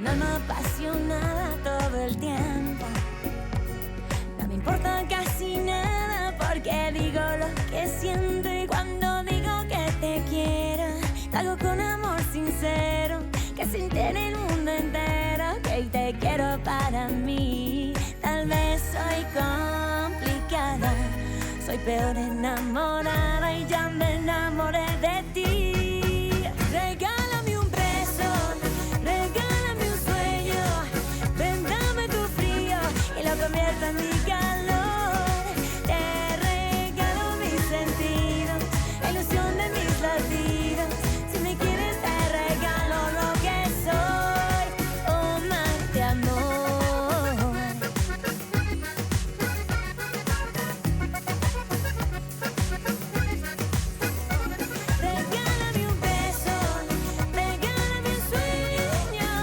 alma apasionada todo el tiempo. No me importa casi nada porque digo lo que siento. Y cuando digo que te quiero, te hago con amor sincero, que sin tener el mundo entero, que te quiero para mí. Tal vez soy complicada, soy peor enamorada y ya me enamoré de ti. Regálame un beso, regálame un sueño, ven, dame tu frío y lo convierto en mi calor. Te regalo mis sentidos, la ilusión de mis latidos. Si me quieres te regalo lo que soy, un mar de amor. Regálame un beso, regálame un sueño.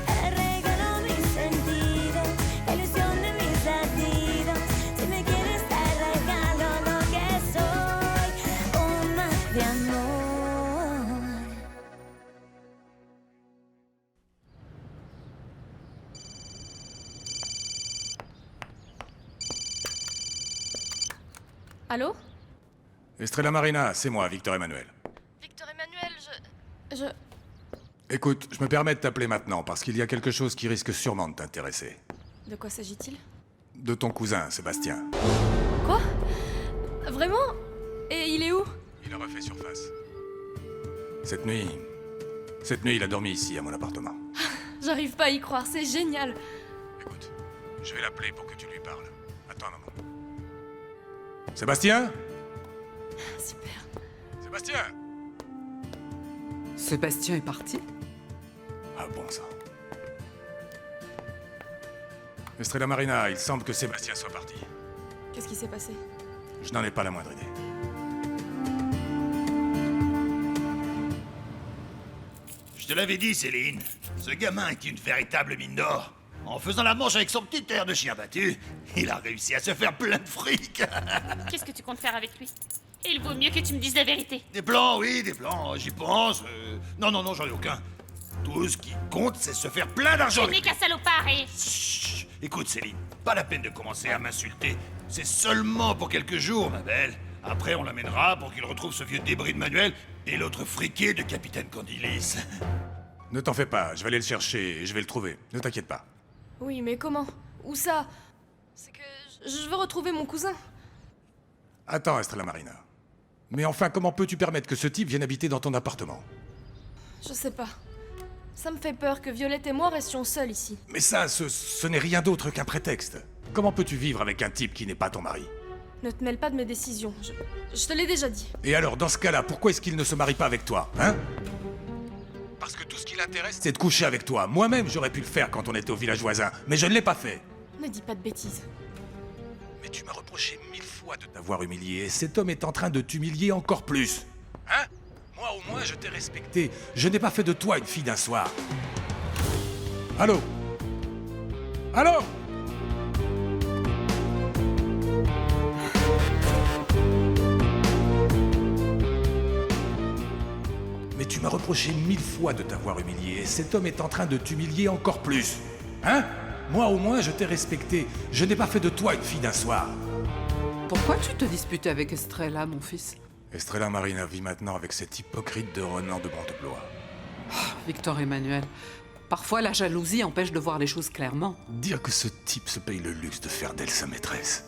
Te regalo mis sentidos, la ilusión de mis latidos. Si me quieres te regalo lo que soy, un mar de amor. Allô? Estrella Marina, c'est moi, Victor Emmanuel. Victor Emmanuel, je... Écoute, je me permets de t'appeler maintenant parce qu'il y a quelque chose qui risque sûrement de t'intéresser. De quoi s'agit-il? De ton cousin, Sébastien. Quoi? Vraiment? Et il est où? Il a refait surface. Cette nuit, il a dormi ici, à mon appartement. J'arrive pas à y croire, c'est génial. Écoute, je vais l'appeler pour que tu lui parles. Attends un moment. Sébastien? Super. Sébastien? Sébastien est parti? Ah bon ça. Estrella Marina, il semble que Sébastien soit parti. Qu'est-ce qui s'est passé? Je n'en ai pas la moindre idée. Je te l'avais dit, Céline, ce gamin est une véritable mine d'or. En faisant la manche avec son petit air de chien battu, il a réussi à se faire plein de fric. Qu'est-ce que tu comptes faire avec lui? Il vaut mieux que tu me dises la vérité. Des plans, oui, des plans, j'y pense. Non, j'en ai aucun. Tout ce qui compte, c'est se faire plein d'argent. Tu n'es qu'un salopard et... Chut. Écoute, Céline, pas la peine de commencer à m'insulter. C'est seulement pour quelques jours, ma belle. Après, on l'amènera pour qu'il retrouve ce vieux débris de Manuel et l'autre friqué de Capitaine Candilis. Ne t'en fais pas, je vais aller le chercher et je vais le trouver. Ne t'inquiète pas. Oui, mais comment? Où ça? C'est que je veux retrouver mon cousin. Attends, Estrella Marina. Mais enfin, comment peux-tu permettre que ce type vienne habiter dans ton appartement? Je sais pas. Ça me fait peur que Violette et moi restions seuls ici. Mais ça, ce n'est rien d'autre qu'un prétexte. Comment peux-tu vivre avec un type qui n'est pas ton mari? Ne te mêle pas de mes décisions. Je te l'ai déjà dit. Et alors, dans ce cas-là, pourquoi est-ce qu'il ne se marie pas avec toi, hein? Parce que tout ce qui l'intéresse, c'est de coucher avec toi. Moi-même, j'aurais pu le faire quand on était au village voisin, mais je ne l'ai pas fait. Ne dis pas de bêtises. Mais tu m'as reproché 1000 fois de t'avoir humilié, et cet homme est en train de t'humilier encore plus. Hein? Moi, au moins, je t'ai respecté. Je n'ai pas fait de toi une fille d'un soir. Allô? Allô? Mais tu m'as reproché 1000 fois de t'avoir humilié, et cet homme est en train de t'humilier encore plus. Hein? Moi, au moins, je t'ai respecté. Je n'ai pas fait de toi une fille d'un soir. Pourquoi tu te disputais avec Estrella, mon fils? Estrella Marina vit maintenant avec cet hypocrite de Renan de Monteblois. Victor Emmanuel, parfois la jalousie empêche de voir les choses clairement. Dire que ce type se paye le luxe de faire d'elle sa maîtresse.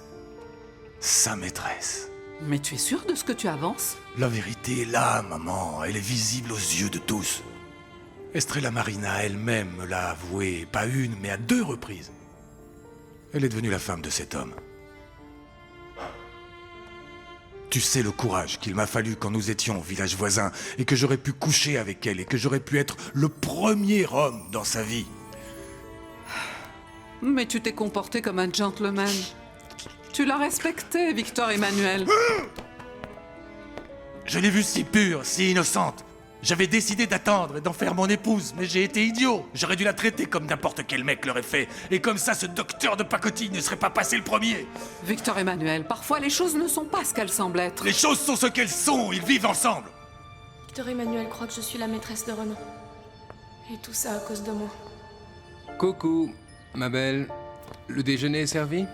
Sa maîtresse. Mais tu es sûr de ce que tu avances? La vérité est là, maman. Elle est visible aux yeux de tous. Estrella Marina elle-même me l'a avoué, pas une, mais à 2 reprises. Elle est devenue la femme de cet homme. Tu sais le courage qu'il m'a fallu quand nous étions au village voisin et que j'aurais pu coucher avec elle et que j'aurais pu être le premier homme dans sa vie. Mais tu t'es comporté comme un gentleman. Tu l'as respecté, Victor Emmanuel. Je l'ai vue si pure, si innocente. J'avais décidé d'attendre et d'en faire mon épouse, mais j'ai été idiot. J'aurais dû la traiter comme n'importe quel mec l'aurait fait. Et comme ça, ce docteur de pacotille ne serait pas passé le premier. Victor Emmanuel, parfois les choses ne sont pas ce qu'elles semblent être. Les choses sont ce qu'elles sont, ils vivent ensemble. Victor Emmanuel croit que je suis la maîtresse de Renan. Et tout ça à cause de moi. Coucou, ma belle. Le déjeuner est servi?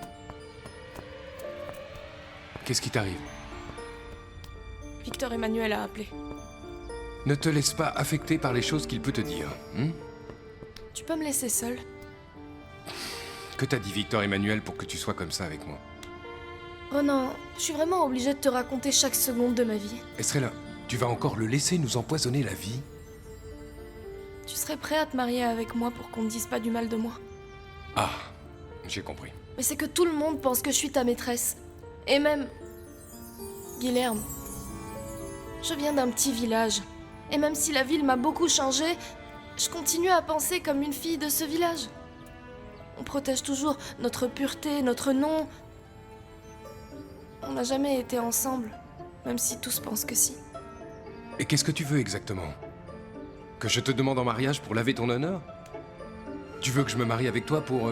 Qu'est-ce qui t'arrive? Victor Emmanuel a appelé. Ne te laisse pas affecter par les choses qu'il peut te dire. Tu peux me laisser seule? Que t'a dit Victor Emmanuel pour que tu sois comme ça avec moi? Renan, je suis vraiment obligée de te raconter chaque seconde de ma vie. Estrella, tu vas encore le laisser nous empoisonner la vie? Tu serais prêt à te marier avec moi pour qu'on ne dise pas du mal de moi? Ah, j'ai compris. Mais c'est que tout le monde pense que je suis ta maîtresse. Et même... Guilherme. Je viens d'un petit village. Et même si la ville m'a beaucoup changé, je continue à penser comme une fille de ce village. On protège toujours notre pureté, notre nom. On n'a jamais été ensemble, même si tous pensent que si. Et qu'est-ce que tu veux exactement? Que je te demande en mariage pour laver ton honneur? Tu veux que je me marie avec toi pour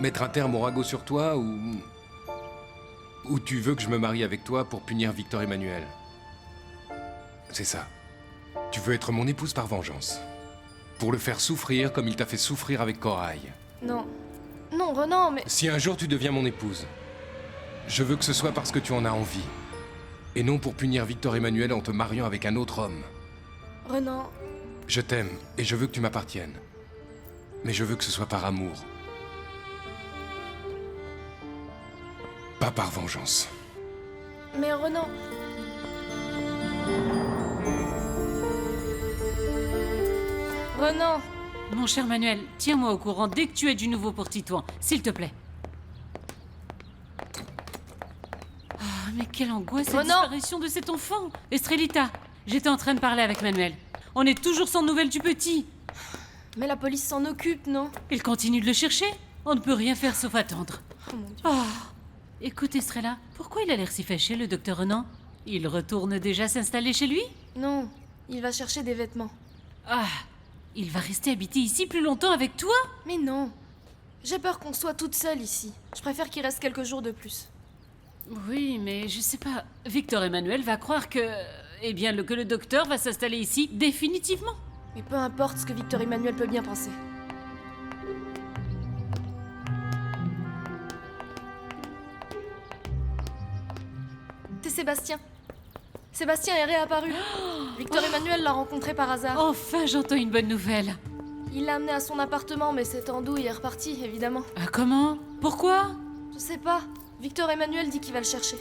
mettre un terme au ragot sur toi ou tu veux que je me marie avec toi pour punir Victor Emmanuel? C'est ça. Tu veux être mon épouse par vengeance. Pour le faire souffrir comme il t'a fait souffrir avec Corail. Non. Non, Renan, mais... Si un jour tu deviens mon épouse, je veux que ce soit parce que tu en as envie. Et non pour punir Victor Emmanuel en te mariant avec un autre homme. Renan... Je t'aime et je veux que tu m'appartiennes. Mais je veux que ce soit par amour. Pas par vengeance. Mais Renan... Renan... Mon cher Manuel, tiens-moi au courant dès que tu as du nouveau pour Titouan, s'il te plaît. Oh, mais quelle angoisse cette disparition de cet enfant! Estrellita, j'étais en train de parler avec Manuel. On est toujours sans nouvelles du petit. Mais la police s'en occupe, non? Il continue de le chercher. On ne peut rien faire sauf attendre. Oh mon Dieu. Oh. Écoute Estrella, pourquoi il a l'air si fâché, le docteur Renan? Il retourne déjà s'installer chez lui? Non, il va chercher des vêtements. Ah, il va rester habité ici plus longtemps avec toi? Mais non. J'ai peur qu'on soit toute seule ici. Je préfère qu'il reste quelques jours de plus. Oui, mais je sais pas. Victor Emmanuel va croire que... Eh bien, que le docteur va s'installer ici définitivement. Mais peu importe ce que Victor Emmanuel peut bien penser. C'est Sébastien. Sébastien est réapparu. Victor Emmanuel l'a rencontré par hasard. Enfin, j'entends une bonne nouvelle. Il l'a amené à son appartement, mais c'est en douille et est reparti, évidemment. Comment? Pourquoi? Je sais pas. Victor Emmanuel dit qu'il va le chercher.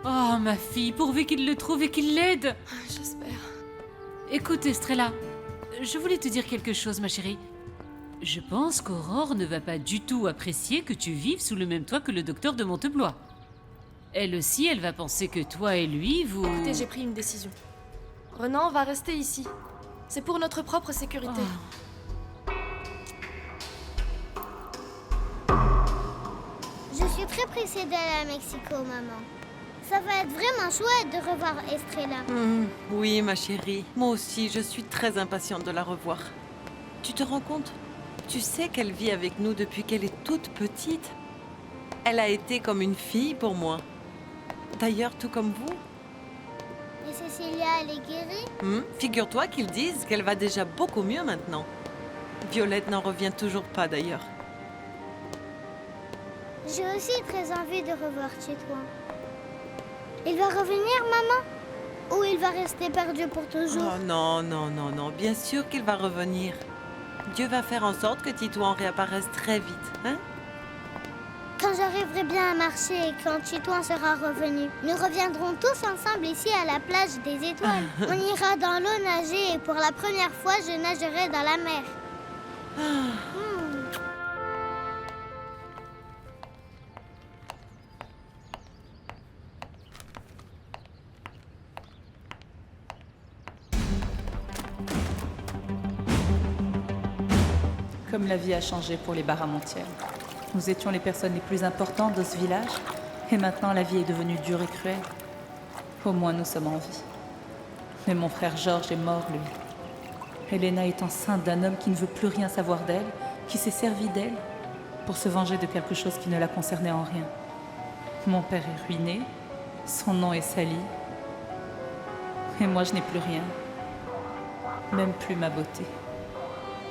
Oh, ma fille, pourvu qu'il le trouve et qu'il l'aide. J'espère. Écoute, Estrella, je voulais te dire quelque chose, ma chérie. Je pense qu'Aurore ne va pas du tout apprécier que tu vives sous le même toit que le docteur de Monteblois. Elle aussi, elle va penser que toi et lui, vous... Écoutez, j'ai pris une décision. Renan va rester ici. C'est pour notre propre sécurité. Je suis très pressée d'aller à Mexico, maman. Ça va être vraiment chouette de revoir Estrella. Oui, ma chérie. Moi aussi, je suis très impatiente de la revoir. Tu te rends compte? Tu sais qu'elle vit avec nous depuis qu'elle est toute petite. Elle a été comme une fille pour moi. D'ailleurs, tout comme vous. Et Cécilia, elle est guérie? Figure-toi qu'ils disent qu'elle va déjà beaucoup mieux maintenant. Violette n'en revient toujours pas, d'ailleurs. J'ai aussi très envie de revoir Titouan. Il va revenir, maman? Ou il va rester perdu pour toujours? Oh non, non, non, non. Bien sûr qu'il va revenir. Dieu va faire en sorte que Titouan réapparaisse très vite, hein? Quand j'arriverai bien à marcher et quand Titouan sera revenu, nous reviendrons tous ensemble ici à la plage des étoiles. On ira dans l'eau nager et pour la première fois, je nagerai dans la mer. Comme la vie a changé pour les Baramontiels. Nous étions les personnes les plus importantes de ce village, et maintenant la vie est devenue dure et cruelle. Au moins nous sommes en vie. Mais mon frère Georges est mort, lui. Helena est enceinte d'un homme qui ne veut plus rien savoir d'elle, qui s'est servi d'elle pour se venger de quelque chose qui ne la concernait en rien. Mon père est ruiné, son nom est sali, et moi je n'ai plus rien. même plus ma beauté.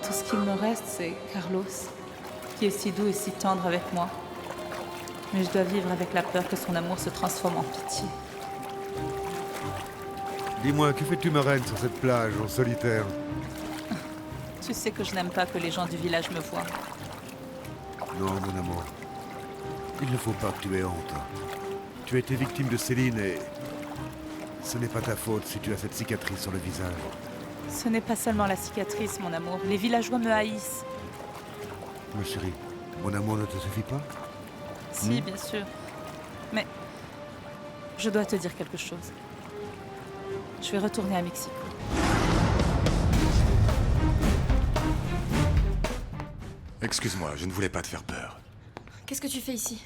Tout ce qu'il me reste, c'est Carlos, qui est si doux et si tendre avec moi. Mais je dois vivre avec la peur que son amour se transforme en pitié. Dis-moi, que fais-tu, marraine, sur cette plage, en solitaire? Tu sais que je n'aime pas que les gens du village me voient. Non, mon amour. Il ne faut pas que tu aies honte. Tu as été victime de Céline et... ce n'est pas ta faute si tu as cette cicatrice sur le visage. Ce n'est pas seulement la cicatrice, mon amour. Les villageois me haïssent. Ma chérie, mon amour ne te suffit pas? Si, bien sûr. Mais je dois te dire quelque chose. Je vais retourner à Mexico. Excuse-moi, je ne voulais pas te faire peur. Qu'est-ce que tu fais ici?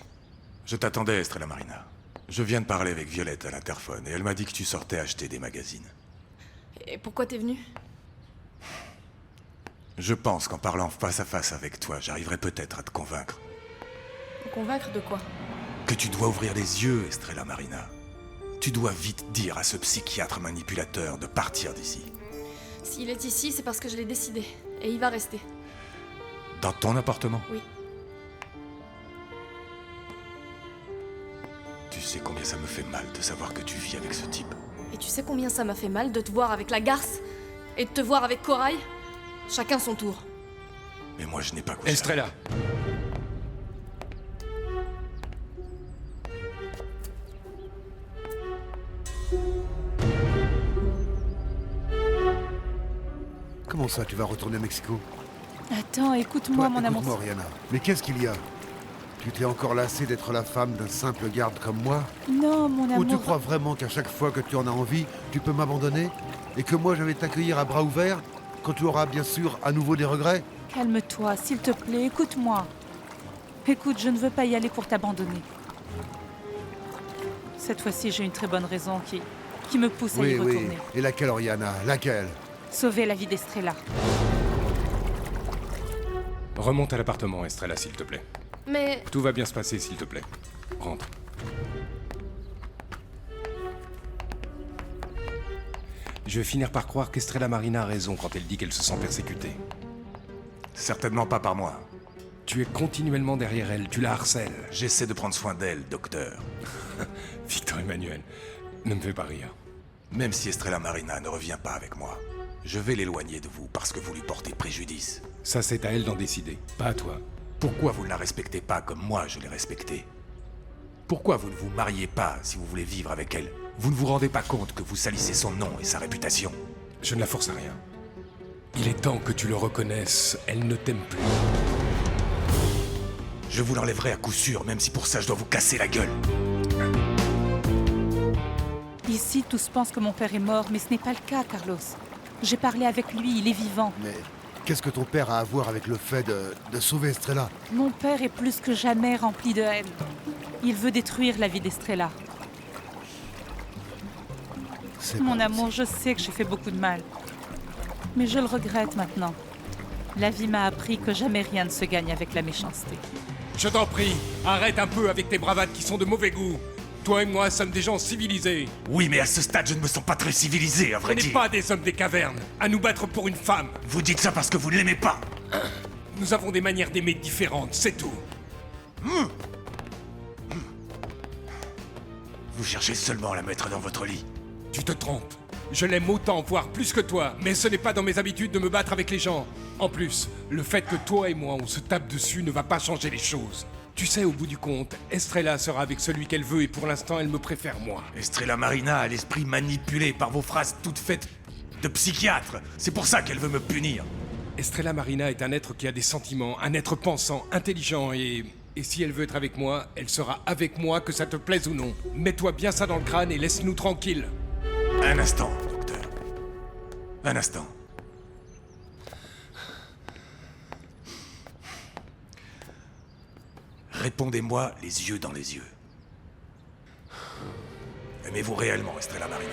Je t'attendais, Estrella Marina. Je viens de parler avec Violette à l'interphone et elle m'a dit que tu sortais acheter des magazines. Et pourquoi t'es venu? Je pense qu'en parlant face à face avec toi, j'arriverai peut-être à te convaincre. Me convaincre de quoi? Que tu dois ouvrir les yeux, Estrella Marina. Tu dois vite dire à ce psychiatre manipulateur de partir d'ici. S'il est ici, c'est parce que je l'ai décidé. Et il va rester. Dans ton appartement? Oui. Tu sais combien ça me fait mal de savoir que tu vis avec ce type. Et tu sais combien ça m'a fait mal de te voir avec la garce et de te voir avec Corail? Chacun son tour. Mais moi, je n'ai pas couché. Estrella! Comment ça, tu vas retourner à Mexico? Attends, écoute-moi, mon amour. Écoute-moi, Rihanna. Mais qu'est-ce qu'il y a? Tu t'es encore lassé d'être la femme d'un simple garde comme moi? Non, mon amour. Ou tu crois vraiment qu'à chaque fois que tu en as envie, tu peux m'abandonner? Et que moi, je vais t'accueillir à bras ouverts quand tu auras bien sûr à nouveau des regrets? Calme-toi, s'il te plaît, écoute-moi. Écoute, je ne veux pas y aller pour t'abandonner. Cette fois-ci, j'ai une très bonne raison qui me pousse à y retourner. Oui. Et laquelle, Rihanna? Laquelle? Sauver la vie d'Estrella. Remonte à l'appartement, Estrella, s'il te plaît. Mais... Tout va bien se passer, s'il te plaît. Rentre. Je vais finir par croire qu'Estrella Marina a raison quand elle dit qu'elle se sent persécutée. Certainement pas par moi. Tu es continuellement derrière elle, tu la harcèles. J'essaie de prendre soin d'elle, docteur. Victor Emmanuel, ne me fais pas rire. Même si Estrella Marina ne revient pas avec moi, je vais l'éloigner de vous parce que vous lui portez préjudice. Ça, c'est à elle d'en décider, pas à toi. Pourquoi vous ne la respectez pas comme moi je l'ai respectée? Pourquoi vous ne vous mariez pas si vous voulez vivre avec elle? Vous ne vous rendez pas compte que vous salissez son nom et sa réputation? Je ne la force à rien. Il est temps que tu le reconnaisses, elle ne t'aime plus. Je vous l'enlèverai à coup sûr, même si pour ça je dois vous casser la gueule. Ici, tous pensent que mon père est mort, mais ce n'est pas le cas, Carlos. J'ai parlé avec lui, il est vivant. Mais qu'est-ce que ton père a à voir avec le fait de sauver Estrella? Mon père est plus que jamais rempli de haine. Il veut détruire la vie d'Estrella. Mon amour, je sais que j'ai fait beaucoup de mal. Mais je le regrette maintenant. La vie m'a appris que jamais rien ne se gagne avec la méchanceté. Je t'en prie, arrête un peu avec tes bravades qui sont de mauvais goût. Toi et moi sommes des gens civilisés. Oui, mais à ce stade, je ne me sens pas très civilisé, à vrai dire. On n'est pas des hommes des cavernes, à nous battre pour une femme. Vous dites ça parce que vous ne l'aimez pas. Nous avons des manières d'aimer différentes, c'est tout. Vous cherchez seulement à la mettre dans votre lit. Tu te trompes. Je l'aime autant, voire plus que toi, mais ce n'est pas dans mes habitudes de me battre avec les gens. En plus, le fait que toi et moi on se tape dessus ne va pas changer les choses. Tu sais, au bout du compte, Estrella sera avec celui qu'elle veut et pour l'instant, elle me préfère moi. Estrella Marina a l'esprit manipulé par vos phrases toutes faites de psychiatre. C'est pour ça qu'elle veut me punir. Estrella Marina est un être qui a des sentiments, un être pensant, intelligent et si elle veut être avec moi, elle sera avec moi, que ça te plaise ou non. Mets-toi bien ça dans le crâne et laisse-nous tranquilles. Un instant, docteur. Un instant. Répondez-moi les yeux dans les yeux. Aimez-vous réellement Estrella Marina?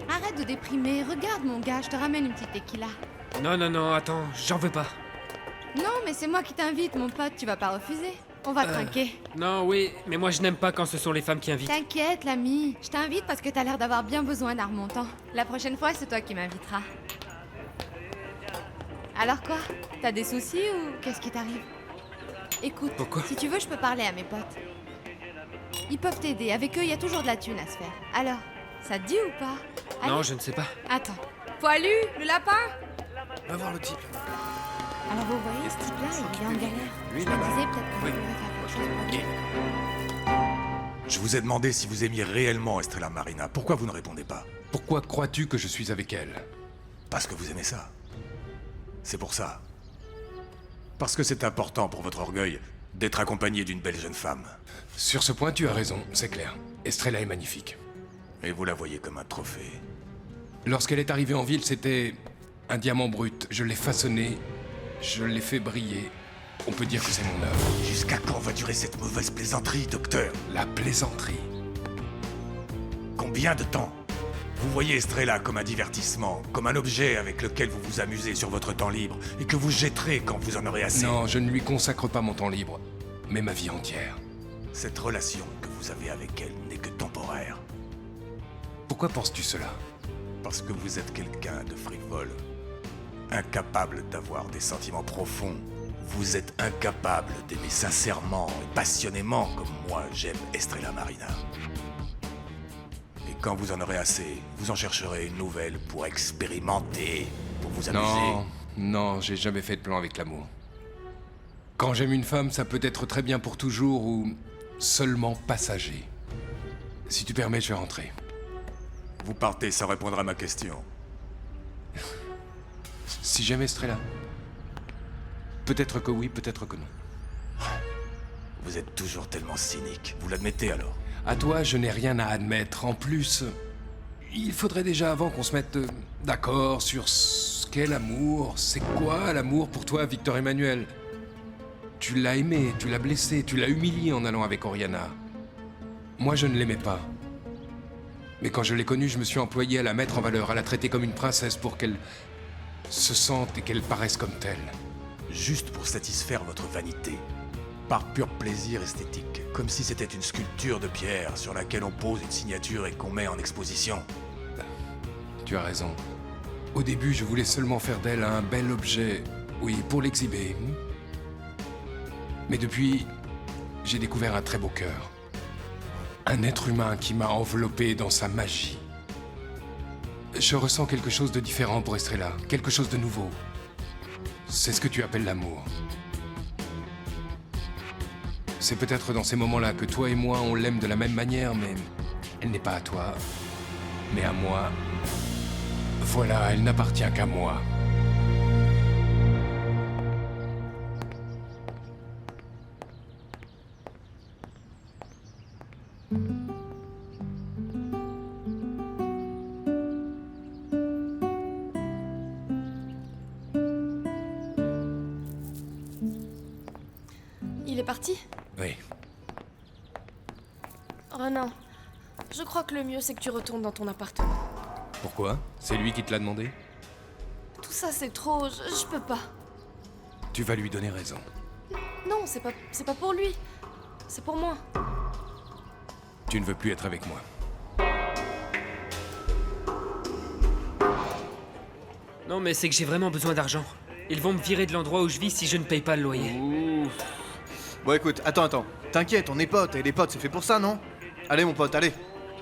Arrête de déprimer, regarde mon gars, je te ramène une petite tequila. Non, attends, j'en veux pas. Non, mais c'est moi qui t'invite, mon pote, tu vas pas refuser. On va trinquer. Non, oui, mais moi je n'aime pas quand ce sont les femmes qui invitent. T'inquiète, l'ami. Je t'invite parce que t'as l'air d'avoir bien besoin d'un remontant. La prochaine fois, c'est toi qui m'inviteras. Alors quoi? T'as des soucis ou qu'est-ce qui t'arrive? Écoute, Pourquoi? si tu veux, je peux parler à mes potes. Ils peuvent t'aider. Avec eux, il y a toujours de la thune à se faire. Alors, ça te dit ou pas? Allez. Non, je ne sais pas. Attends. Poilu, le lapin? Va voir le type. Alors vous voyez, ce type-là, il est en galère. Je me disais peut-être qu'on pourrait faire quelque chose pour lui. Je vous ai demandé si vous aimiez réellement Estrella Marina. Pourquoi vous ne répondez pas? Pourquoi crois-tu que je suis avec elle? Parce que vous aimez ça. C'est pour ça. Parce que c'est important pour votre orgueil d'être accompagné d'une belle jeune femme. Sur ce point, tu as raison, c'est clair. Estrella est magnifique. Et vous la voyez comme un trophée. Lorsqu'elle est arrivée en ville, c'était un diamant brut. Je l'ai façonné, je l'ai fait briller. On peut dire que c'est mon œuvre. Jusqu'à quand va durer cette mauvaise plaisanterie, docteur? La plaisanterie? Combien de temps? Vous voyez Estrella comme un divertissement, comme un objet avec lequel vous vous amusez sur votre temps libre et que vous jetterez quand vous en aurez assez. Non, je ne lui consacre pas mon temps libre, mais ma vie entière. Cette relation que vous avez avec elle n'est que temporaire. Pourquoi penses-tu cela? Parce que vous êtes quelqu'un de frivole, incapable d'avoir des sentiments profonds. Vous êtes incapable d'aimer sincèrement et passionnément comme moi j'aime Estrella Marina. Et quand vous en aurez assez, vous en chercherez une nouvelle pour expérimenter, pour vous amuser. Non, j'ai jamais fait de plan avec l'amour. Quand j'aime une femme, ça peut être très bien pour toujours ou seulement passager. Si tu permets, je vais rentrer. Vous partez sans répondre à ma question. Si j'aime Estrella? Peut-être que oui, peut-être que non. Vous êtes toujours tellement cynique. Vous l'admettez alors? À toi, je n'ai rien à admettre. En plus, il faudrait déjà avant qu'on se mette d'accord sur ce qu'est l'amour. C'est quoi l'amour pour toi, Victor Emmanuel? Tu l'as aimé, tu l'as blessé, tu l'as humilié en allant avec Oriana. Moi, je ne l'aimais pas. Mais quand je l'ai connue, je me suis employé à la mettre en valeur, à la traiter comme une princesse pour qu'elle se sente et qu'elle paraisse comme telle. Juste pour satisfaire votre vanité. Par pur plaisir esthétique. Comme si c'était une sculpture de pierre sur laquelle on pose une signature et qu'on met en exposition. Tu as raison. Au début, je voulais seulement faire d'elle un bel objet. Oui, pour l'exhiber. Mais depuis, j'ai découvert un très beau cœur. Un être humain qui m'a enveloppé dans sa magie. Je ressens quelque chose de différent pour Estrella, quelque chose de nouveau. C'est ce que tu appelles l'amour. C'est peut-être dans ces moments-là que toi et moi, on l'aime de la même manière, mais elle n'est pas à toi, mais à moi. Voilà, elle n'appartient qu'à moi. Il est parti? Oui. Renan, je crois que le mieux c'est que tu retournes dans ton appartement. Pourquoi? C'est lui qui te l'a demandé? Tout ça c'est trop, je peux pas. Tu vas lui donner raison. Non, c'est pas pour lui. C'est pour moi. Tu ne veux plus être avec moi. Non, mais c'est que j'ai vraiment besoin d'argent. Ils vont me virer de l'endroit où je vis si je ne paye pas le loyer. Ouh. Bon écoute, attends. T'inquiète, on est potes, et les potes c'est fait pour ça, non? Allez mon pote, allez.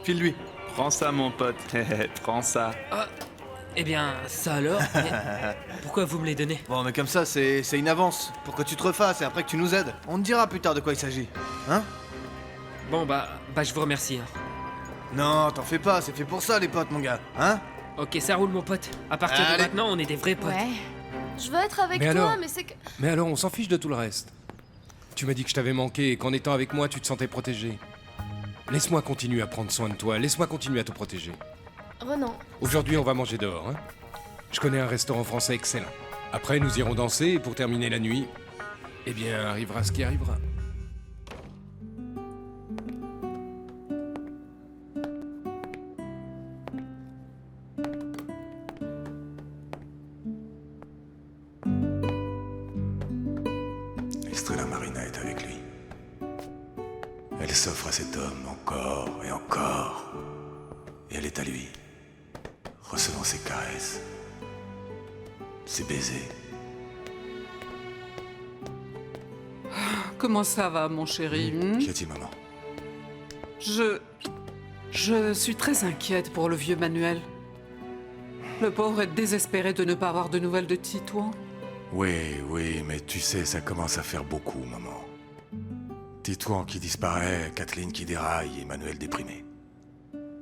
File-lui. Prends ça mon pote, prends ça. Ah, eh bien, ça alors? Mais pourquoi vous me les donnez? Bon mais comme ça, c'est une avance, pour que tu te refasses et après que tu nous aides. On te dira plus tard de quoi il s'agit. Hein? Bon bah je vous remercie. Hein. Non, t'en fais pas, c'est fait pour ça les potes mon gars, hein? Ok, ça roule mon pote. À partir de maintenant, on est des vrais potes. Ouais. Je veux être avec Mais toi, alors mais c'est que... Mais alors, on s'en fiche de tout le reste. Tu m'as dit que je t'avais manqué et qu'en étant avec moi, tu te sentais protégé. Laisse-moi continuer à prendre soin de toi, laisse-moi continuer à te protéger. Renan. Aujourd'hui, on va manger dehors, hein? Je connais un restaurant français excellent. Après, nous irons danser et pour terminer la nuit, eh bien, arrivera ce qui arrivera. Estrella Marina est avec lui. Elle s'offre à cet homme encore et encore. Et elle est à lui, recevant ses caresses, ses baisers. Comment ça va, mon chéri? J'ai dit, maman. Je suis très inquiète pour le vieux Manuel. Le pauvre est désespéré de ne pas avoir de nouvelles de Titouan. Oui, mais tu sais, ça commence à faire beaucoup, maman. Titouan qui disparaît, Kathleen qui déraille, Emmanuel déprimé.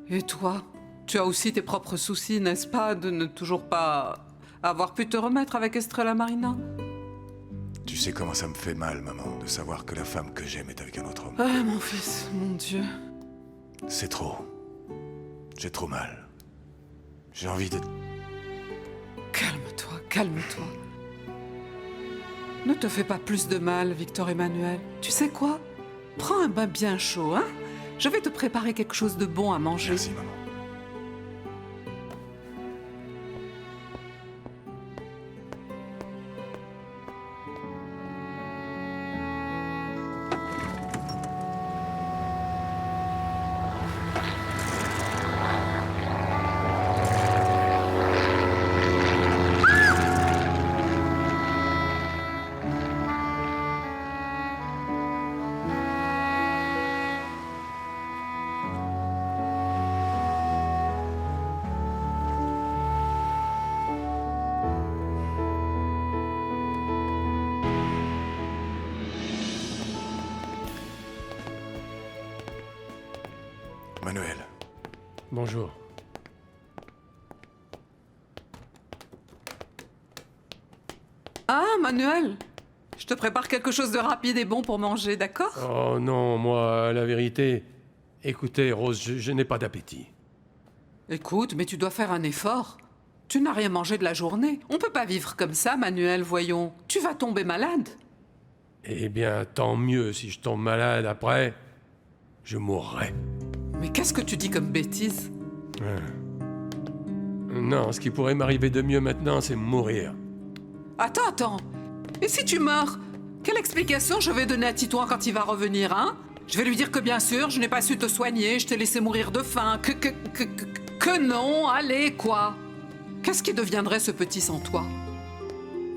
Et toi? Tu as aussi tes propres soucis, n'est-ce pas, de ne toujours pas avoir pu te remettre avec Estrella Marina? Tu sais comment ça me fait mal, maman, de savoir que la femme que j'aime est avec un autre homme. Ah, mon fils, mon Dieu. C'est trop. J'ai trop mal. J'ai envie de... Calme-toi, calme-toi. Ne te fais pas plus de mal, Victor Emmanuel. Tu sais quoi? Prends un bain bien chaud, hein? Je vais te préparer quelque chose de bon à manger. Merci, maman. Manuel. Bonjour. Ah, Manuel, je te prépare quelque chose de rapide et bon pour manger, d'accord? Oh non, moi, la vérité... Écoutez, Rose, je n'ai pas d'appétit. Écoute, mais tu dois faire un effort. Tu n'as rien mangé de la journée. On peut pas vivre comme ça, Manuel, voyons. Tu vas tomber malade. Eh bien, tant mieux si je tombe malade après. Je mourrai. Mais qu'est-ce que tu dis comme bêtise? Non, ce qui pourrait m'arriver de mieux maintenant, c'est mourir. Attends. Et si tu meurs? Quelle explication je vais donner à Titouan quand il va revenir, hein? Je vais lui dire que bien sûr, je n'ai pas su te soigner, je t'ai laissé mourir de faim, que non, allez, quoi? Qu'est-ce qui deviendrait ce petit sans toi?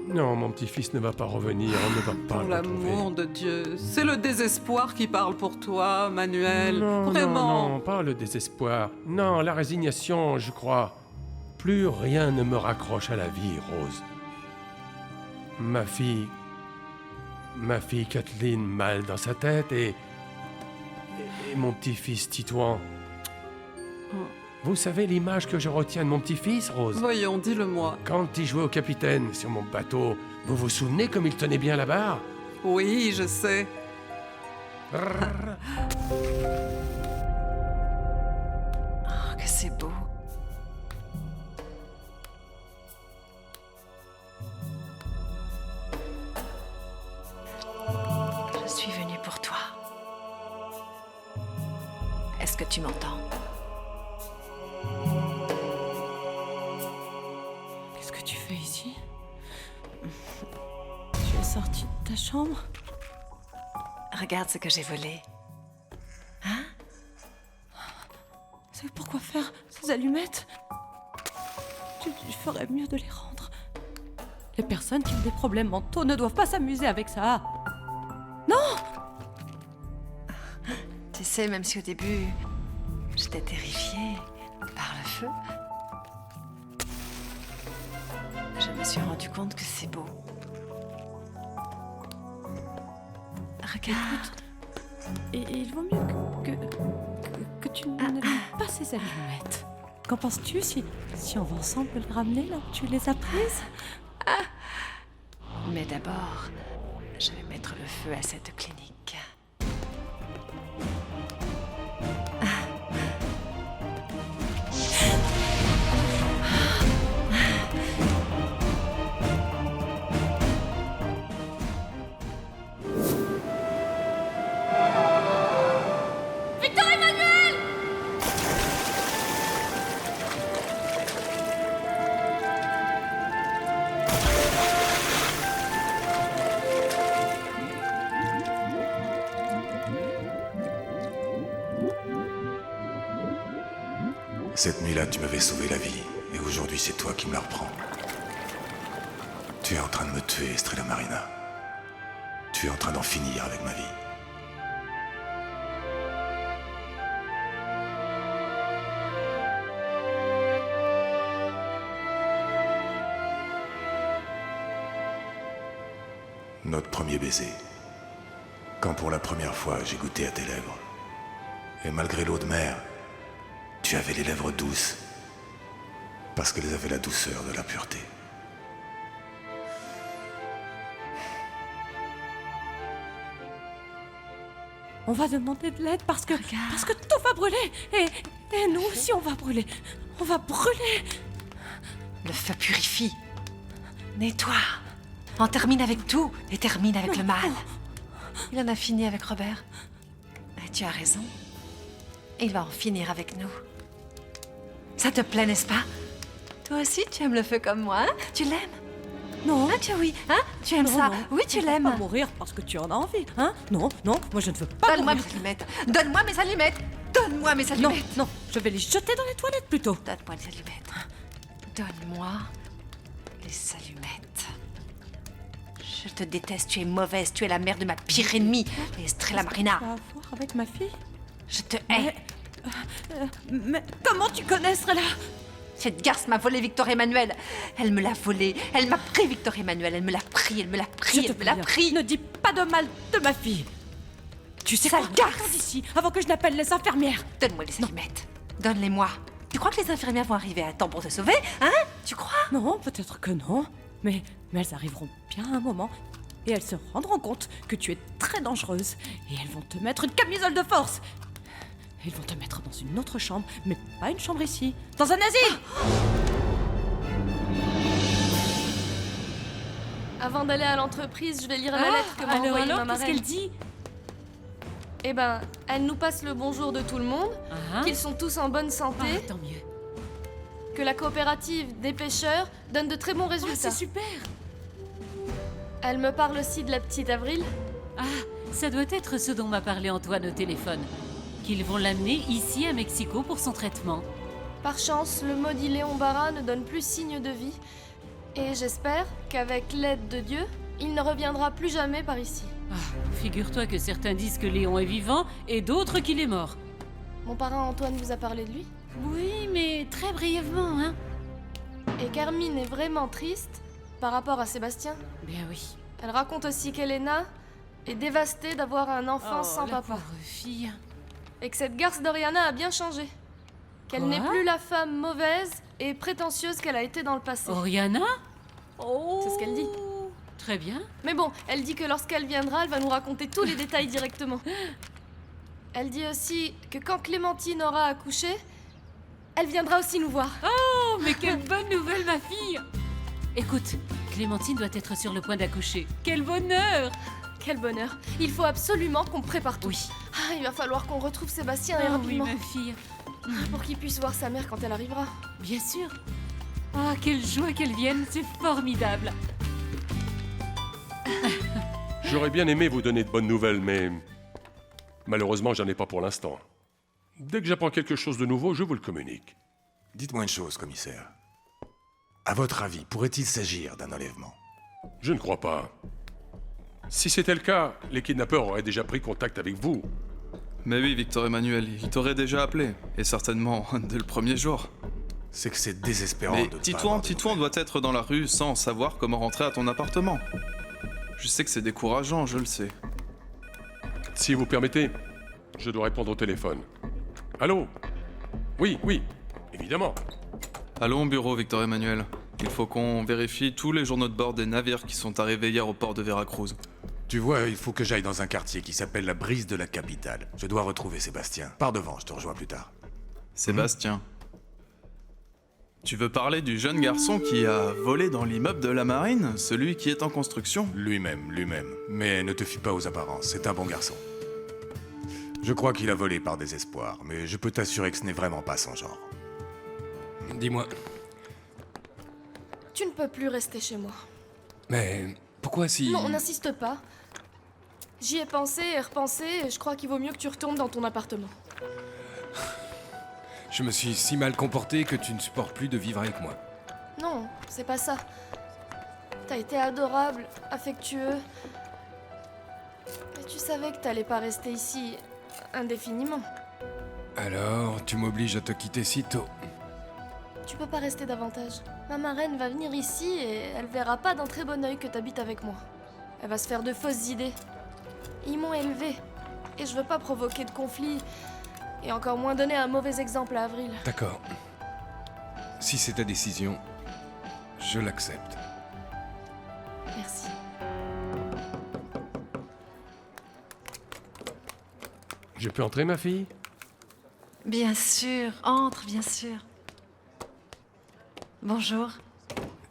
Non, mon petit-fils ne va pas revenir, on ne va pas Pour le retrouver. l'amour de Dieu, c'est le désespoir qui parle pour toi, Manuel. Non, Vraiment. non, pas le désespoir. Non, la résignation, je crois. Plus rien ne me raccroche à la vie, Rose. Ma fille Kathleen mal dans sa tête et mon petit-fils Titouan. Vous savez l'image que je retiens de mon petit-fils, Rose? Voyons, dis-le-moi. Quand il jouait au capitaine sur mon bateau, vous vous souvenez comme il tenait bien la barre? Oui, je sais. Oh, que c'est beau. Je suis venue pour toi. Est-ce que tu m'entends? Qu'est-ce que tu fais ici? Tu es sortie de ta chambre? Regarde ce que j'ai volé. Hein? C'est pourquoi faire ces allumettes? Tu ferais mieux de les rendre. Les personnes qui ont des problèmes mentaux ne doivent pas s'amuser avec ça. Non! Tu sais, même si au début, j'étais terrifiée par le feu, je me suis rendu compte que c'est beau. Regarde. Et il vaut mieux que tu n'allumes pas ces allumettes. Qu'en penses-tu si on va ensemble les ramener là où tu les as prises? Mais d'abord, je vais mettre le feu à cette clinique. Victor Emmanuel! Cette nuit-là, tu m'avais sauvé la vie, et aujourd'hui, c'est toi qui me la reprends. Tu es en train de me tuer, Estrella Marina. Tu es en train d'en finir avec ma vie. Notre premier baiser. Quand pour la première fois j'ai goûté à tes lèvres. Et malgré l'eau de mer, tu avais les lèvres douces. Parce qu'elles avaient la douceur de la pureté. On va demander de l'aide parce que tout va brûler. Et nous aussi, on va brûler. On va brûler. Le feu purifie. Nettoie. On termine avec tout et termine avec le mal. Il en a fini avec Robert. Et tu as raison. Il va en finir avec nous. Ça te plaît, n'est-ce pas? Toi aussi, tu aimes le feu comme moi, hein? Tu l'aimes? Non. Ah, oui, hein? Tu aimes ça? Non. Oui, tu ne l'aimes. vas pas mourir parce que tu en as envie, hein? Non, moi je ne veux pas Donne-moi mourir. mes allumettes. Donne-moi mes allumettes. Donne-moi mes allumettes. Non, je vais les jeter dans les toilettes plutôt. Donne-moi les allumettes. Donne-moi les allumettes. Je te déteste, tu es mauvaise, tu es la mère de ma pire ennemie, Estrella Marina. Ça a à voir avec ma fille? Je te hais. Mais comment tu connais Estrella? Cette garce m'a volé Victor Emmanuel. Elle me l'a volé. Elle m'a pris Victor Emmanuel. Elle me l'a pris, elle me l'a pris, elle me l'a pris. Ne dis pas de mal de ma fille. Tu sais quoi? Garde d'ici avant que je n'appelle les infirmières. Donne-moi les allumettes. Donne-les-moi. Tu crois que les infirmières vont arriver à temps pour te sauver? Hein? Tu crois? Non, peut-être que non. Mais elles arriveront bien un moment. Et elles se rendront compte que tu es très dangereuse. Et elles vont te mettre une camisole de force. Ils vont te mettre dans une autre chambre, mais pas une chambre ici. Dans un asile! Avant d'aller à l'entreprise, je vais lire la lettre que m'a envoyée ma marraine. Qu'est-ce qu'elle dit? Eh ben, elle nous passe le bonjour de tout le monde, qu'ils sont tous en bonne santé. Tant mieux. Que la coopérative des pêcheurs donne de très bons résultats. C'est super! Elle me parle aussi de la petite Avril. Ah, ça doit être ce dont m'a parlé Antoine au téléphone. Qu'ils vont l'amener ici à Mexico pour son traitement. Par chance, le maudit Léon Barra ne donne plus signe de vie. Et j'espère qu'avec l'aide de Dieu, il ne reviendra plus jamais par ici. Ah, figure-toi que certains disent que Léon est vivant et d'autres qu'il est mort. Mon parrain Antoine vous a parlé de lui? Oui, mais très brièvement, hein. Et Carmine est vraiment triste par rapport à Sébastien? Bien oui. Elle raconte aussi qu'Elena est dévastée d'avoir un enfant sans la papa. pauvre fille. Et que cette garce d'Oriana a bien changé. Qu'elle Quoi? n'est plus la femme mauvaise et prétentieuse qu'elle a été dans le passé. Oriana? Oh. C'est ce qu'elle dit. Très bien. Mais bon, elle dit que lorsqu'elle viendra, elle va nous raconter tous les détails directement. Elle dit aussi que quand Clémentine aura accouché, elle viendra aussi nous voir. Oh, mais quelle bonne nouvelle, ma fille! Écoute, Clémentine doit être sur le point d'accoucher. Quel bonheur! Quel bonheur. Il faut absolument qu'on prépare tout. Oui. Ah, il va falloir qu'on retrouve Sébastien et Ah rapidement. oui, ma fille. Pour qu'il puisse voir sa mère quand elle arrivera. Bien sûr. Ah, quelle joie qu'elle vienne, c'est formidable. J'aurais bien aimé vous donner de bonnes nouvelles, mais malheureusement, j'en ai pas pour l'instant. Dès que j'apprends quelque chose de nouveau, je vous le communique. Dites-moi une chose, commissaire. À votre avis, pourrait-il s'agir d'un enlèvement? Je ne crois pas. Si c'était le cas, les kidnappeurs auraient déjà pris contact avec vous. Mais oui, Victor Emmanuel, il t'aurait déjà appelé. Et certainement dès le premier jour. C'est que c'est désespérant Mais de Titouan doit être dans la rue sans savoir comment rentrer à ton appartement. Je sais que c'est décourageant, je le sais. Si vous permettez, je dois répondre au téléphone. Allô? Oui, évidemment. Allons au bureau, Victor Emmanuel. Il faut qu'on vérifie tous les journaux de bord des navires qui sont arrivés hier au port de Veracruz. Tu vois, il faut que j'aille dans un quartier qui s'appelle la Brise de la Capitale. Je dois retrouver Sébastien. Par devant, je te rejoins plus tard. Sébastien. Tu veux parler du jeune garçon qui a volé dans l'immeuble de la marine, celui qui est en construction? Lui-même. Mais ne te fie pas aux apparences, c'est un bon garçon. Je crois qu'il a volé par désespoir, mais je peux t'assurer que ce n'est vraiment pas son genre. Dis-moi, Tu ne peux plus rester chez moi. mais pourquoi si... Non, n'insiste pas. J'y ai pensé et repensé et je crois qu'il vaut mieux que tu retournes dans ton appartement. Je me suis si mal comporté que tu ne supportes plus de vivre avec moi. Non, c'est pas ça. T'as été adorable, affectueux. Mais tu savais que t'allais pas rester ici indéfiniment. Alors, tu m'obliges à te quitter si tôt. Tu peux pas rester davantage. Ma marraine va venir ici et elle verra pas d'un très bon œil que t'habites avec moi. Elle va se faire de fausses idées. Ils m'ont élevée. Et je veux pas provoquer de conflit. Et encore moins donner un mauvais exemple à Avril. D'accord. Si c'est ta décision, je l'accepte. Merci. Je peux entrer, ma fille? Bien sûr, entre, bien sûr. Bonjour.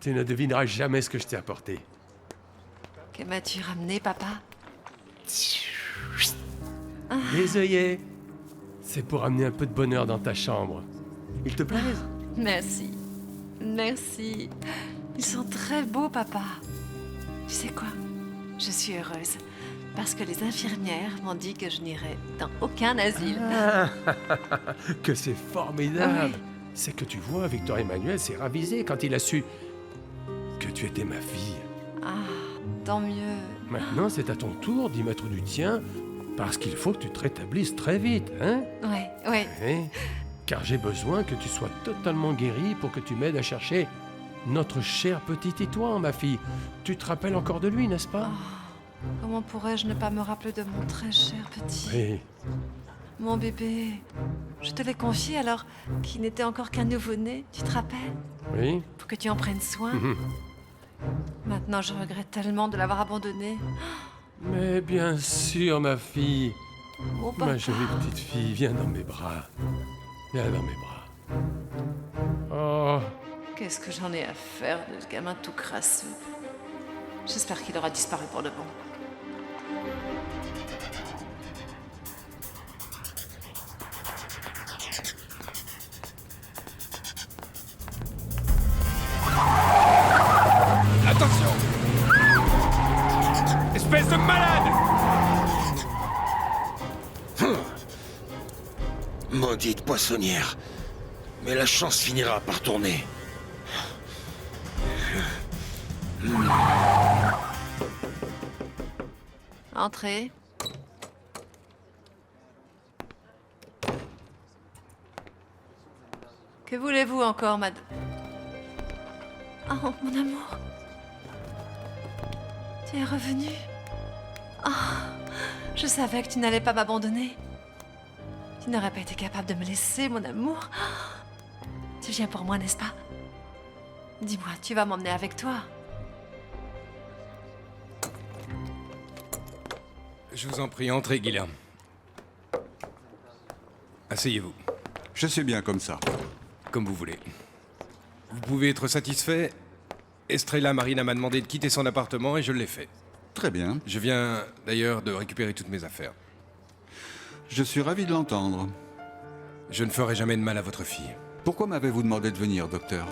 Tu ne devineras jamais ce que je t'ai apporté. Que m'as-tu ramené, papa? Des œillets. C'est pour amener un peu de bonheur dans ta chambre. Ils te plaisent? Merci. Merci. Ils sont très beaux, papa. Tu sais quoi? Je suis heureuse. Parce que les infirmières m'ont dit que je n'irai dans aucun asile. Que c'est formidable. Oui. C'est que tu vois, Victor Emmanuel s'est ravisé quand il a su que tu étais ma fille. Ah, tant mieux. Maintenant, c'est à ton tour d'y mettre du tien, parce qu'il faut que tu te rétablisses très vite, hein? Ouais, ouais. Oui, car j'ai besoin que tu sois totalement guérie pour que tu m'aides à chercher notre cher petit Titouan, ma fille. Tu te rappelles encore de lui, n'est-ce pas? Comment pourrais-je ne pas me rappeler de mon très cher petit? Oui. Mon bébé. Je te l'ai confié alors qu'il n'était encore qu'un nouveau-né, tu te rappelles? Oui. Pour que tu en prennes soin. Mhm. Maintenant, je regrette tellement de l'avoir abandonné. Mais bien sûr, ma fille. Oh, Ma papa. jolie petite fille, viens dans mes bras. Viens dans mes bras. Oh, Qu'est-ce que j'en ai à faire de ce gamin tout crasseux? J'espère qu'il aura disparu pour de bon. Attention! Espèce de malade! Maudite poissonnière. Mais la chance finira par tourner. Entrez. Que voulez-vous encore, madame? Oh, mon amour. Tu es revenu. Oh, je savais que tu n'allais pas m'abandonner. Tu n'aurais pas été capable de me laisser, mon amour. Tu viens pour moi, n'est-ce pas? Dis-moi, tu vas m'emmener avec toi. Je vous en prie, entrez, Guilherme. Asseyez-vous. Je suis bien comme ça. Comme vous voulez. Vous pouvez être satisfait. Estrella Marina m'a demandé de quitter son appartement et je l'ai fait. Très bien. Je viens d'ailleurs de récupérer toutes mes affaires. Je suis ravi de l'entendre. Je ne ferai jamais de mal à votre fille. Pourquoi m'avez-vous demandé de venir, docteur?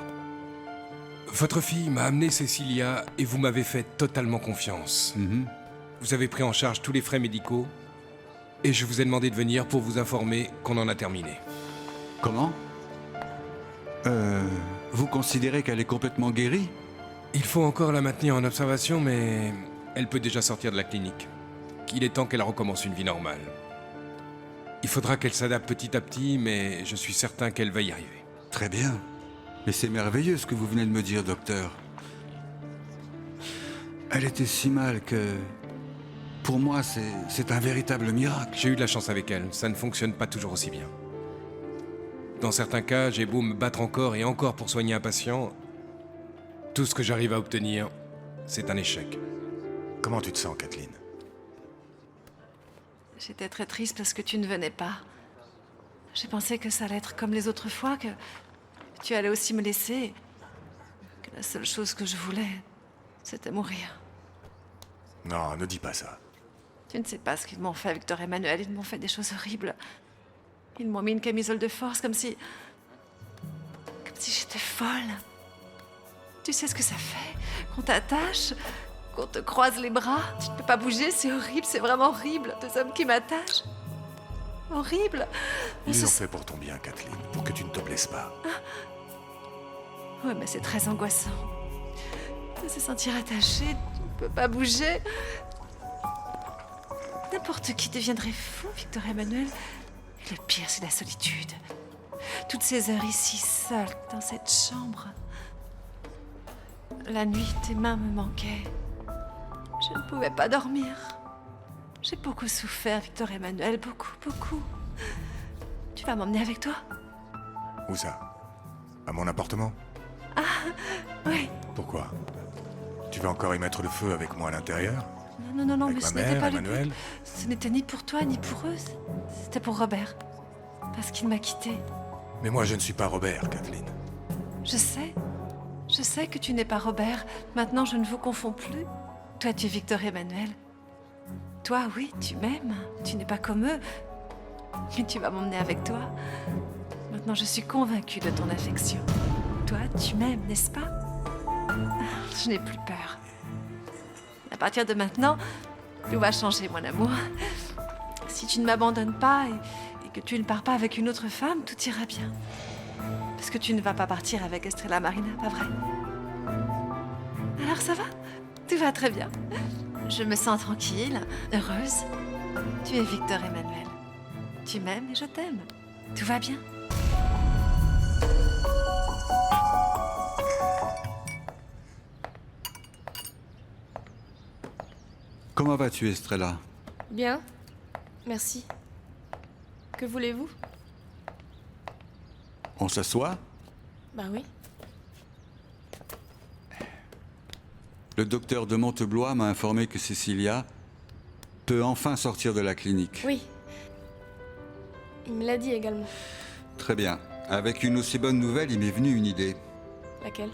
Votre fille m'a amené Cecilia et vous m'avez fait totalement confiance. Vous avez pris en charge tous les frais médicaux et je vous ai demandé de venir pour vous informer qu'on en a terminé. Comment? Vous considérez qu'elle est complètement guérie? Il faut encore la maintenir en observation, mais elle peut déjà sortir de la clinique. Il est temps qu'elle recommence une vie normale. Il faudra qu'elle s'adapte petit à petit, mais je suis certain qu'elle va y arriver. Très bien. Mais c'est merveilleux ce que vous venez de me dire, docteur. Elle était si mal que... Pour moi, c'est un véritable miracle. J'ai eu de la chance avec elle. Ça ne fonctionne pas toujours aussi bien. Dans certains cas, j'ai beau me battre encore et encore pour soigner un patient. Tout ce que j'arrive à obtenir, c'est un échec. Comment tu te sens, Kathleen? J'étais très triste parce que tu ne venais pas. J'ai pensé que ça allait être comme les autres fois, que tu allais aussi me laisser. Que la seule chose que je voulais, c'était mourir. Non, ne dis pas ça. Tu ne sais pas ce qu'ils m'ont fait, Victor Emmanuel. Ils m'ont fait des choses horribles. Ils m'ont mis une camisole de force comme si j'étais folle. Tu sais ce que ça fait? Qu'on t'attache, qu'on te croise les bras. Tu ne peux pas bouger, c'est horrible, c'est vraiment horrible. Deux hommes qui m'attachent. horrible. Ils l'ont fait pour ton bien, Kathleen, pour que tu ne te blesses pas. Ouais, mais c'est très angoissant. De se sentir attaché, tu ne peux pas bouger. N'importe qui deviendrait fou, Victor Emmanuel. Et le pire, c'est la solitude. Toutes ces heures ici, seule, dans cette chambre. La nuit, tes mains me manquaient. Je ne pouvais pas dormir. J'ai beaucoup souffert, Victor Emmanuel, beaucoup, beaucoup. Tu vas m'emmener avec toi? Où ça? À mon appartement? Oui. Pourquoi? Tu vas encore y mettre le feu avec moi à l'intérieur? Non, Avec mais ma ce n'était mère, pas le Emmanuel? but. Ce n'était ni pour toi, ni pour eux. C'était pour Robert. Parce qu'il m'a quittée. Mais moi, je ne suis pas Robert, Kathleen. Je sais. Je sais que tu n'es pas Robert. Maintenant, je ne vous confonds plus. Toi, tu es Victor Emmanuel. Toi, oui, tu m'aimes. Tu n'es pas comme eux. Mais tu vas m'emmener avec toi. Maintenant, je suis convaincue de ton affection. Toi, tu m'aimes, n'est-ce pas? Je n'ai plus peur. À partir de maintenant, tout va changer, mon amour. Si tu ne m'abandonnes pas et que tu ne pars pas avec une autre femme, tout ira bien. Parce que tu ne vas pas partir avec Estrella Marina, pas vrai? Alors ça va? Tout va très bien. Je me sens tranquille, heureuse. Tu es Victor Emmanuel. Tu m'aimes et je t'aime. Tout va bien. Comment vas-tu, Estrella? Bien. Merci. Que voulez-vous? On s'assoit? Bah oui. Le docteur de Monteblois m'a informé que Cécilia peut enfin sortir de la clinique. Oui. Il me l'a dit également. Très bien. Avec une aussi bonne nouvelle, il m'est venu une idée. Laquelle?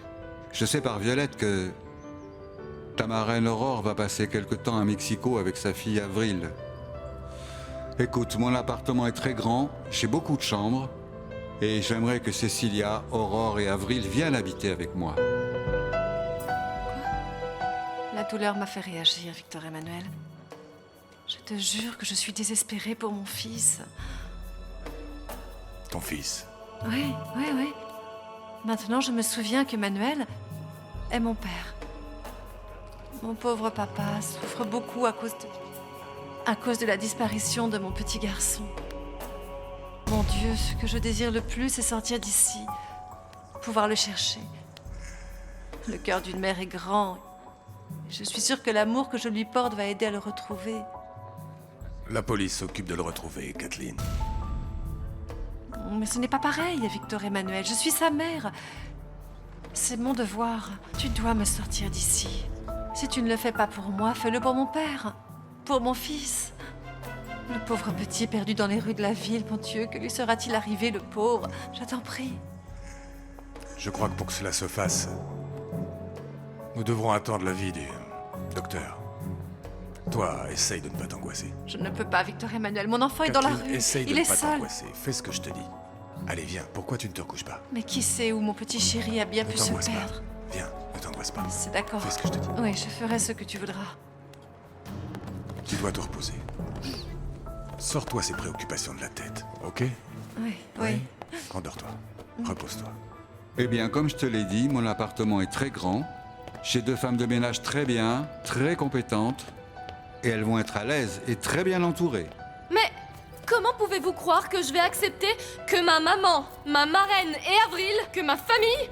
Je sais par Violette que ta marraine Aurore va passer quelque temps à Mexico avec sa fille Avril. Écoute, mon appartement est très grand, j'ai beaucoup de chambres, et j'aimerais que Cécilia, Aurore et Avril viennent habiter avec moi. La douleur m'a fait réagir, Victor Emmanuel. Je te jure que je suis désespérée pour mon fils. Ton fils? Oui. Maintenant, je me souviens que Manuel est mon père. Mon pauvre papa souffre beaucoup à cause de la disparition de mon petit garçon. Mon Dieu, ce que je désire le plus, c'est sortir d'ici, pouvoir le chercher. Le cœur d'une mère est grand. Je suis sûre que l'amour que je lui porte va aider à le retrouver. La police s'occupe de le retrouver, Kathleen. Mais ce n'est pas pareil, Victor Emmanuel. Je suis sa mère. C'est mon devoir. Tu dois me sortir d'ici. Si tu ne le fais pas pour moi, fais-le pour mon père. Pour mon fils. Le pauvre petit perdu dans les rues de la ville, mon Dieu, que lui sera-t-il arrivé, le pauvre? Je t'en prie. Je crois que pour que cela se fasse, nous devrons attendre l'avis du docteur. Toi, essaye de ne pas t'angoisser. Je ne peux pas, Victor Emmanuel. Mon enfant est dans la Kathleen, rue. essaye de Il ne est pas seul. t'angoisser. Fais ce que je te dis. Allez, viens. Pourquoi tu ne te recouches pas? Mais qui sait où mon petit chéri a bien Ne pu se t'angoisse pas. perdre? Viens, ne t'angoisse pas. C'est d'accord. Fais ce que je te dis. Oui, je ferai ce que tu voudras. Tu dois te reposer. Sors-toi ces préoccupations de la tête, ok? Oui. Endors-toi. Repose-toi. Eh bien, comme je te l'ai dit, mon appartement est très grand. J'ai 2 femmes de ménage très bien, très compétentes. Et elles vont être à l'aise et très bien entourées. Mais comment pouvez-vous croire que je vais accepter que ma maman, ma marraine et Avril, que ma famille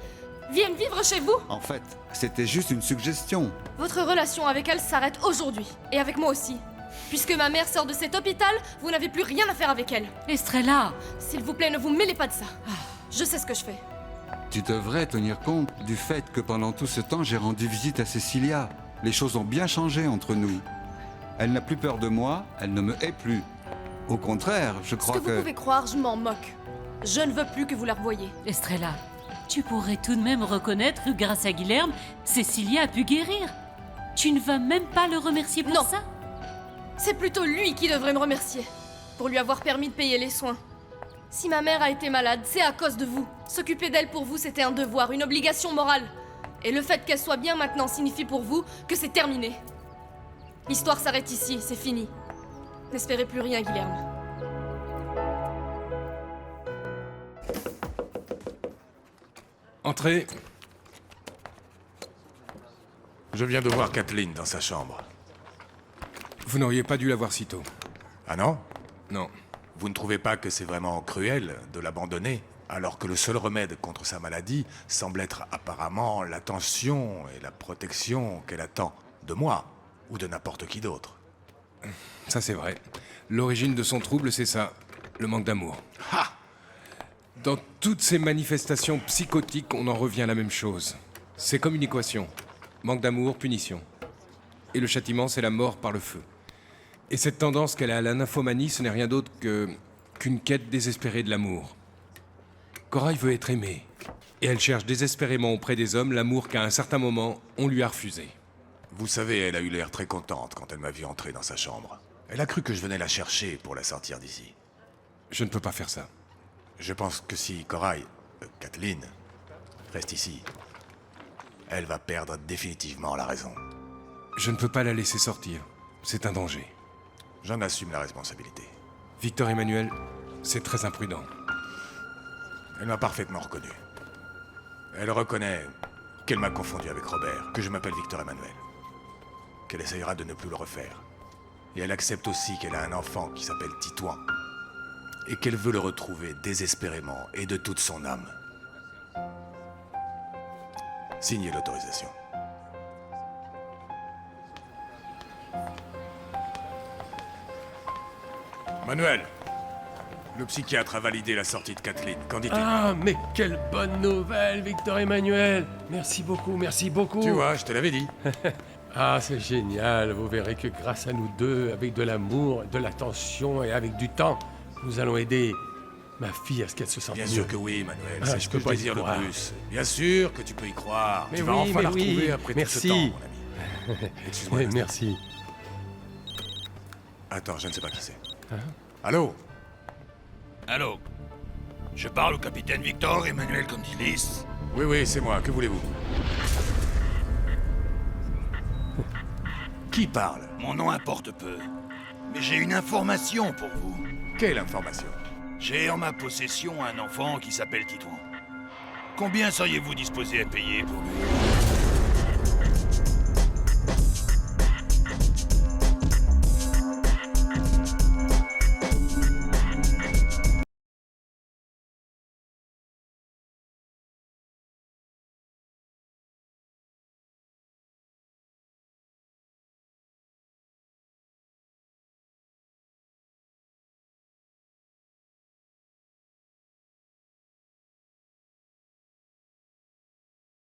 viennent vivre chez vous? En fait, c'était juste une suggestion. Votre relation avec elle s'arrête aujourd'hui. Et avec moi aussi. Puisque ma mère sort de cet hôpital, vous n'avez plus rien à faire avec elle. Estrella! S'il vous plaît, ne vous mêlez pas de ça. Je sais ce que je fais. Tu devrais tenir compte du fait que pendant tout ce temps, j'ai rendu visite à Cécilia. Les choses ont bien changé entre nous. Elle n'a plus peur de moi, elle ne me hait plus. Au contraire, je crois Ce que vous pouvez croire, je m'en moque. Je ne veux plus que vous la revoyiez. Estrella, tu pourrais tout de même reconnaître que grâce à Guilherme, Cécilia a pu guérir. Tu ne vas même pas le remercier pour ça? C'est plutôt lui qui devrait me remercier. Pour lui avoir permis de payer les soins. Si ma mère a été malade, c'est à cause de vous. S'occuper d'elle pour vous, c'était un devoir, une obligation morale. Et le fait qu'elle soit bien maintenant signifie pour vous que c'est terminé. L'histoire s'arrête ici, c'est fini. N'espérez plus rien, Guilherme. Entrez. Je viens de voir Kathleen dans sa chambre. Vous n'auriez pas dû la voir si tôt. Ah non? Non. Vous ne trouvez pas que c'est vraiment cruel de l'abandonner, alors que le seul remède contre sa maladie semble être apparemment l'attention et la protection qu'elle attend de moi ou de n'importe qui d'autre? Ça c'est vrai. L'origine de son trouble, c'est ça. Le manque d'amour. Ha! Dans toutes ces manifestations psychotiques, on en revient à la même chose. C'est comme une équation. Manque d'amour, punition. Et le châtiment, c'est la mort par le feu. Et cette tendance qu'elle a à la nymphomanie, ce n'est rien d'autre qu'une quête désespérée de l'amour. Corail veut être aimée. Et elle cherche désespérément auprès des hommes l'amour qu'à un certain moment, on lui a refusé. Vous savez, elle a eu l'air très contente quand elle m'a vu entrer dans sa chambre. Elle a cru que je venais la chercher pour la sortir d'ici. Je ne peux pas faire ça. Je pense que si Corail, Kathleen, reste ici, elle va perdre définitivement la raison. Je ne peux pas la laisser sortir. C'est un danger. J'en assume la responsabilité. Victor Emmanuel, c'est très imprudent. Elle m'a parfaitement reconnu. Elle reconnaît qu'elle m'a confondu avec Robert, que je m'appelle Victor Emmanuel. Qu'elle essayera de ne plus le refaire. Et elle accepte aussi qu'elle a un enfant qui s'appelle Titouan. Et qu'elle veut le retrouver désespérément et de toute son âme. Signez l'autorisation. Manuel, le psychiatre a validé la sortie de Kathleen. Qu'en dis-tu? Ah, mais quelle bonne nouvelle, Victor Emmanuel. Merci beaucoup, merci beaucoup. Tu vois, je te l'avais dit. Ah, c'est génial. Vous verrez que grâce à nous deux, avec de l'amour, de l'attention et avec du temps, nous allons aider ma fille à ce qu'elle se sente mieux. Bien sûr que oui, Manuel. Ah, C'est je ce peux que je pas y désire le croire. plus. Bien sûr que tu peux y croire. Mais tu vas oui, enfin mais la oui. retrouver après Merci. tout ce temps, mon ami. Excuse-moi. Oui, un instant. merci. Attends, je ne sais pas qui c'est. Hein? Allô? Allô? Je parle au capitaine Victor Emmanuel Condilis. Oui, oui, c'est moi. Que voulez-vous? Qui parle? Mon nom importe peu. Mais j'ai une information pour vous. Quelle information? J'ai en ma possession un enfant qui s'appelle Titouan. Combien seriez-vous disposé à payer pour lui?